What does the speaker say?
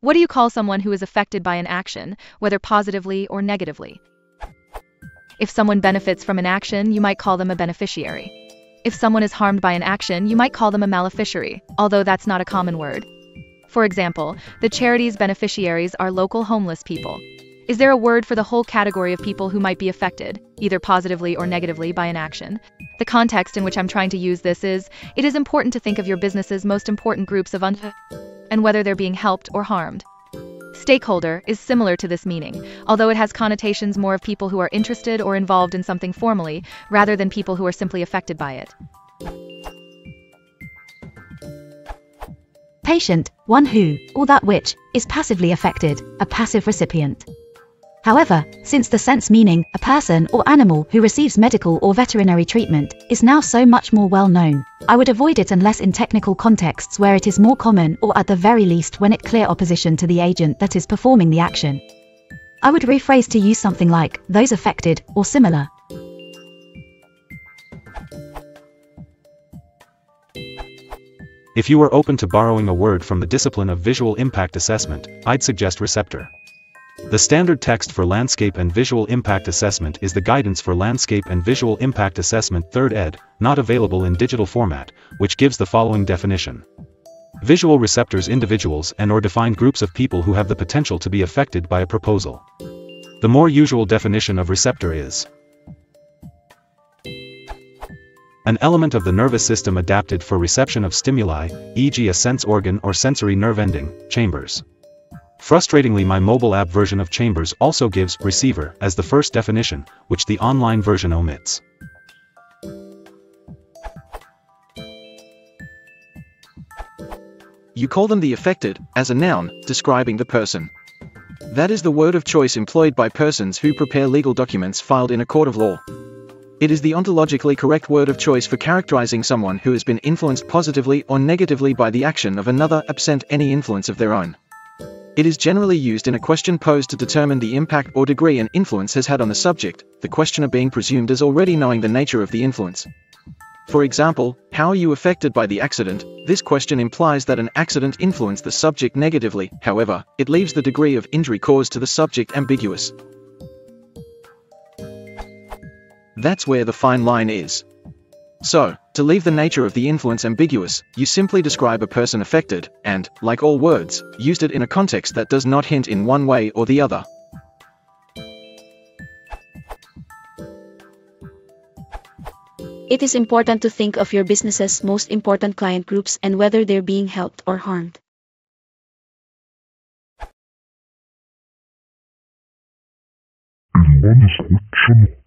What do you call someone who is affected by an action, whether positively or negatively? If someone benefits from an action, you might call them a beneficiary. If someone is harmed by an action, you might call them a maleficiary, although that's not a common word. For example, the charity's beneficiaries are local homeless people. Is there a word for the whole category of people who might be affected, either positively or negatively, by an action? The context in which I'm trying to use this is, it is important to think of your business's most important groups of and whether they're being helped or harmed. Stakeholder is similar to this meaning, although it has connotations more of people who are interested or involved in something formally, rather than people who are simply affected by it. Patient, one who, or that which, is passively affected, a passive recipient. However, since the sense meaning, a person or animal who receives medical or veterinary treatment, is now so much more well known, I would avoid it unless in technical contexts where it is more common or at the very least when it clear opposition to the agent that is performing the action. I would rephrase to use something like, those affected, or similar. If you are open to borrowing a word from the discipline of visual impact assessment, I'd suggest receptor. The standard text for Landscape and Visual Impact Assessment is the Guidance for Landscape and Visual Impact Assessment 3rd ed., not available in digital format, which gives the following definition. Visual receptors individuals and/or defined groups of people who have the potential to be affected by a proposal. The more usual definition of receptor is an element of the nervous system adapted for reception of stimuli, e.g. a sense organ or sensory nerve ending, chambers. Frustratingly, my mobile app version of Chambers also gives receiver as the first definition, which the online version omits. You call them the affected, as a noun, describing the person. That is the word of choice employed by persons who prepare legal documents filed in a court of law. It is the ontologically correct word of choice for characterizing someone who has been influenced positively or negatively by the action of another absent any influence of their own. It is generally used in a question posed to determine the impact or degree an influence has had on the subject, the questioner being presumed as already knowing the nature of the influence. For example, how are you affected by the accident? This question implies that an accident influenced the subject negatively, however, it leaves the degree of injury caused to the subject ambiguous. That's where the fine line is. So, to leave the nature of the influence ambiguous, you simply describe a person affected, and, like all words, used it in a context that does not hint in one way or the other. It is important to think of your business's most important client groups and whether they're being helped or harmed. El mal escucha